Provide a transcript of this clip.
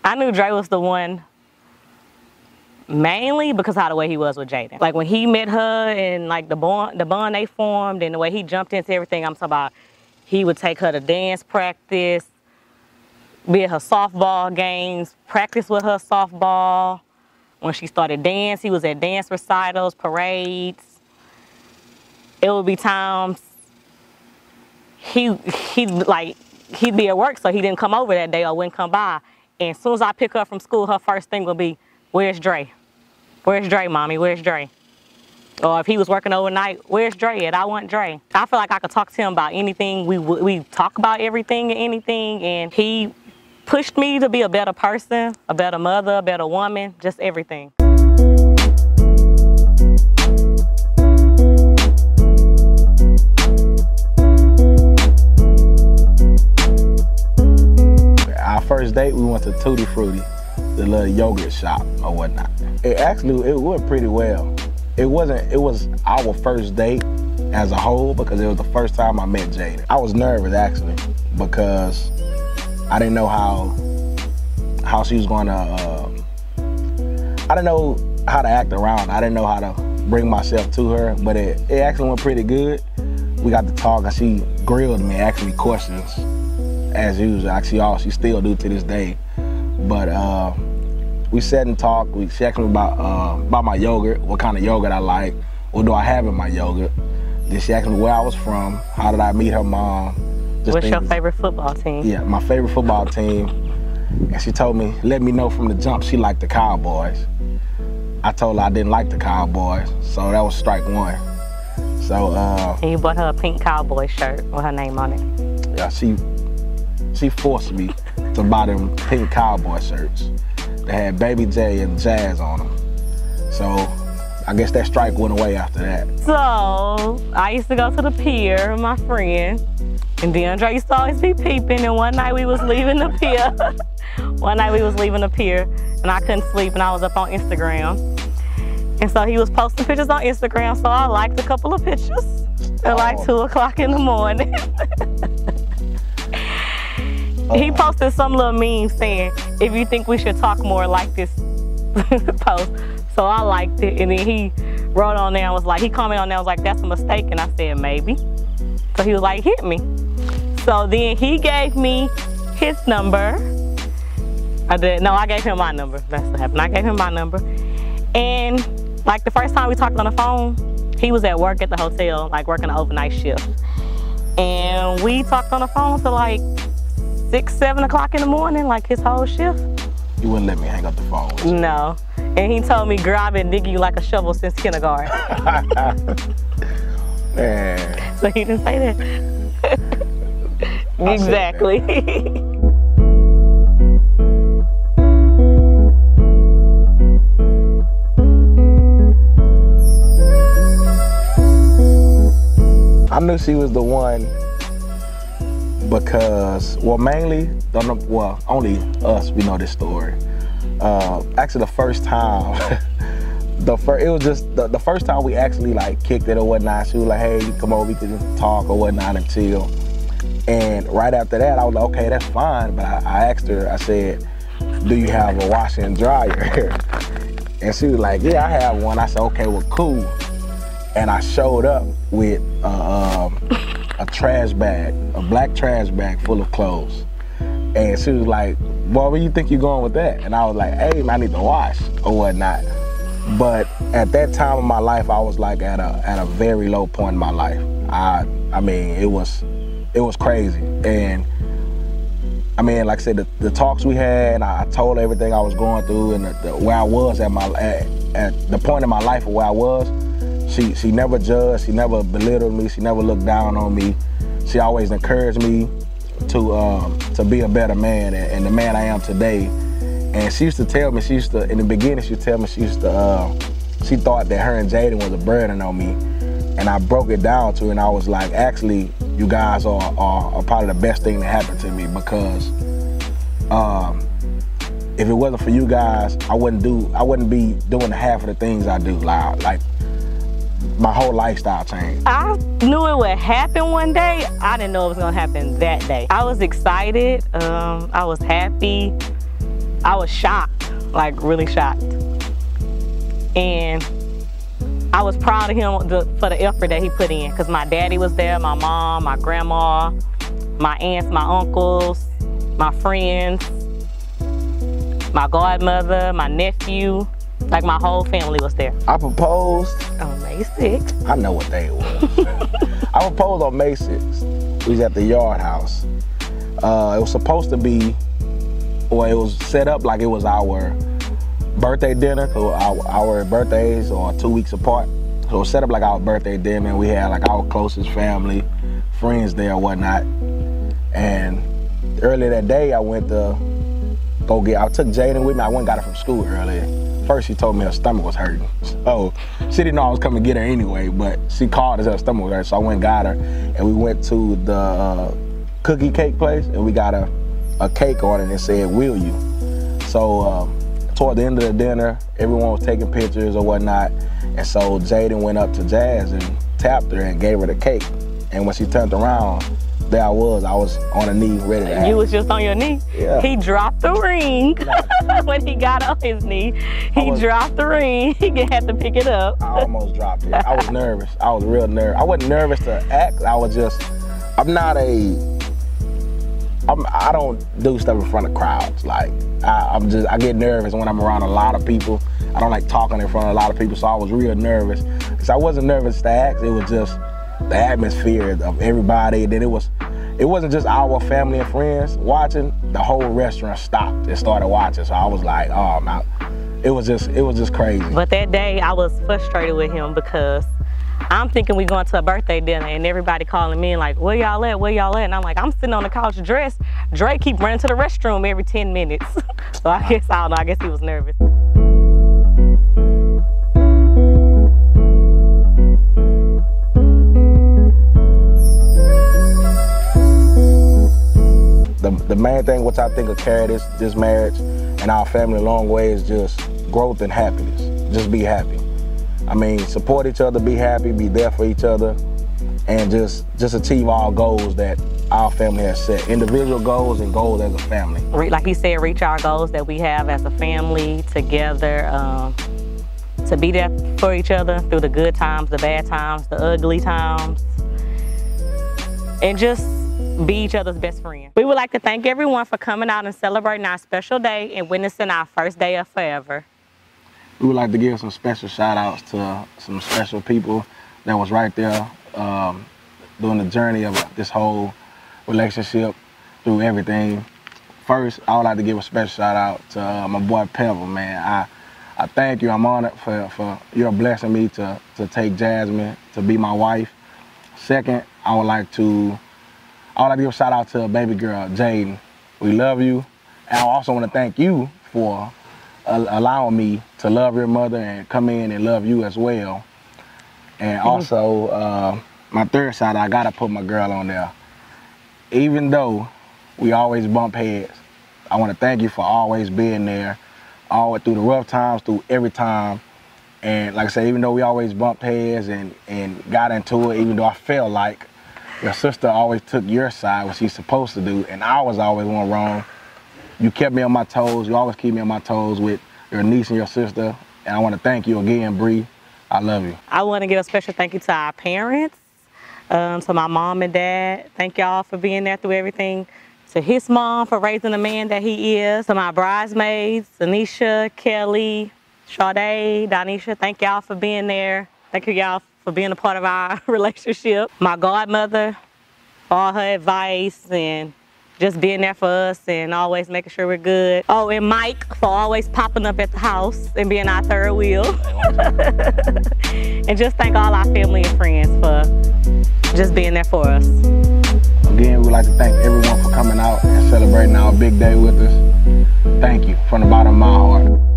I knew Dre was the one mainly because of how the way he was with Jaden. Like when he met her and like the bond they formed and the way he jumped into everything, I'm talking about he would take her to dance practice, be at her softball games, practice with her softball. When she started dance, he was at dance recitals, parades. It would be times he'd be at work, so he didn't come over that day or wouldn't come by. And as soon as I pick her up from school, her first thing would be, "Where's Dre? Where's Dre, mommy? Where's Dre?" Or if he was working overnight, "Where's Dre at? I want Dre." I feel like I could talk to him about anything. We talk about everything and anything, and he pushed me to be a better person, a better mother, a better woman, just everything. Our first date, we went to Tutti Frutti, the little yogurt shop or whatnot. It went pretty well. It was our first date as a whole because it was the first time I met Jaden. I was nervous actually because I didn't know how she was gonna, I didn't know how to act around. I didn't know how to bring myself to her, but it actually went pretty good. We got to talk and she grilled me, asked me questions as usual. Actually, she still do to this day. But we sat and talked. She asked me about my yogurt, what kind of yogurt I like, what do I have in my yogurt. Then she asked me where I was from, how did I meet her mom. What's your favorite football team? Yeah, my favorite football team. And she told me, let me know from the jump she liked the Cowboys. I told her I didn't like the Cowboys, so that was strike one. So and you bought her a pink Cowboy shirt with her name on it. Yeah, she forced me to buy them pink Cowboy shirts. They had Baby J and Jazz on them. So I guess that strike went away after that. So I used to go to the pier with my friend, and DeAndre used to always be peeping, and one night we was leaving the pier. And I couldn't sleep, and I was up on Instagram. And so he was posting pictures on Instagram, so I liked a couple of pictures at like 2 o'clock in the morning. He posted some little meme saying, "If you think we should talk more, like this post." So I liked it, and then he wrote on there and was like, he commented on there and was like, "That's a mistake," and I said, "Maybe." So he was like, "Hit me." So then he gave me his number. I gave him my number. That's what happened. I gave him my number. And like the first time we talked on the phone, he was at work at the hotel, like working an overnight shift. And we talked on the phone till like 6, 7 o'clock in the morning, like his whole shift. You wouldn't let me hang up the phone with you. No. And he told me, "Girl, I've been digging you like a shovel since kindergarten." Man. So he didn't say that. Exactly. I knew she was the one because, well, mainly, only us, we know this story. Actually, the first time, it was just the first time we actually like kicked it or whatnot. She was like, "Hey, you come over, we could just talk or whatnot and chill." And right after that, I was like, "Okay, that's fine." But I asked her, I said, "Do you have a washer and dryer?" And she was like, "Yeah, I have one." I said, "Okay, well, cool." And I showed up with a trash bag, a black trash bag full of clothes. And she was like, "Boy, where you think you're going with that?" And I was like, "Hey, I need to wash or whatnot." But at that time of my life, I was like at a very low point in my life. I mean, it was crazy. And I mean, like I said, the talks we had, I told her everything I was going through and where I was at the point in my life of where I was. She never judged, she never belittled me, she never looked down on me. She always encouraged me to be a better man and the man I am today. And she used to tell me, in the beginning, she thought that her and Jaden was a burden on me. And I broke it down to her and I was like, actually, you guys are probably the best thing that happened to me because if it wasn't for you guys, I wouldn't be doing half of the things I do. Like my whole lifestyle changed. I knew it would happen one day. I didn't know it was gonna happen that day. I was excited, I was happy. I was shocked, like really shocked. And I was proud of him for the effort that he put in, because my daddy was there, my mom, my grandma, my aunts, my uncles, my friends, my godmother, my nephew, like my whole family was there. I proposed On May 6th. I know what day it was. I proposed on May 6th. We was at the Yard House. It was supposed to be, or it was set up like it was our birthday dinner, so our birthdays are 2 weeks apart. So it was set up like our birthday dinner, and we had like our closest family, friends there and whatnot. And earlier that day, I went to I took Jaden with me. I went and got her from school earlier. First, she told me her stomach was hurting. So she didn't know I was coming to get her anyway, but she called and said her stomach was hurting. So I went and got her, and we went to the cookie cake place, and we got a cake on it and said, "Will you?" So toward the end of the dinner, everyone was taking pictures or whatnot, and so Jaden went up to Jazz and tapped her and gave her the cake. And when she turned around, there I was on a knee, ready to ask. You was just on your knee? Yeah. He dropped the ring. When he got on his knee, he dropped the ring. He had to pick it up. I almost dropped it. I was nervous. I was real nervous. I wasn't nervous to act. I don't do stuff in front of crowds. Like, I get nervous when I'm around a lot of people. I don't like talking in front of a lot of people, so I was real nervous. So I wasn't nervous to act. It was just the atmosphere of everybody. Then it wasn't just our family and friends watching. The whole restaurant stopped and started watching. So I was like, oh man, it was just crazy. But that day I was frustrated with him, because I'm thinking we going to a birthday dinner and everybody calling me like, where y'all at, where y'all at? And I'm like, I'm sitting on the couch dressed. Drake keep running to the restroom every 10 minutes. So I don't know, I guess he was nervous. The main thing which I think will carry this marriage and our family a long way is just growth and happiness. Just be happy. I mean, support each other, be happy, be there for each other, and just achieve all goals that our family has set. Individual goals and goals as a family. Like he said, reach our goals that we have as a family together, to be there for each other through the good times, the bad times, the ugly times, and just be each other's best friend. We would like to thank everyone for coming out and celebrating our special day and witnessing our first day of forever. We would like to give some special shout outs to some special people that was right there during the journey of this whole relationship, through everything. First, I would like to give a special shout out to my boy Pebble, man. I thank you. I'm honored for your blessing me to take Jasmine to be my wife. Second, I would like to give a shout out to baby girl, Jaden. We love you. And I also want to thank you for allowing me to love your mother and come in and love you as well. And also, my third shout out, I gotta put my girl on there. Even though we always bump heads, I want to thank you for always being there, all through the rough times, through every time. And like I said, even though we always bumped heads and got into it, even though I felt like your sister always took your side, what she's supposed to do, and I was always one wrong. You kept me on my toes. You always keep me on my toes with your niece and your sister. And I want to thank you again, Bree. I love you. I want to give a special thank you to our parents, to my mom and dad. Thank y'all for being there through everything. To his mom for raising the man that he is. To my bridesmaids, Anisha, Kelly, Sade, Donisha, thank y'all for being there. Thank you y'all for being a part of our relationship. My godmother, for all her advice and just being there for us and always making sure we're good. Oh, and Mike for always popping up at the house and being our third wheel. And just thank all our family and friends for just being there for us. Again, we'd like to thank everyone for coming out and celebrating our big day with us. Thank you from the bottom of my heart.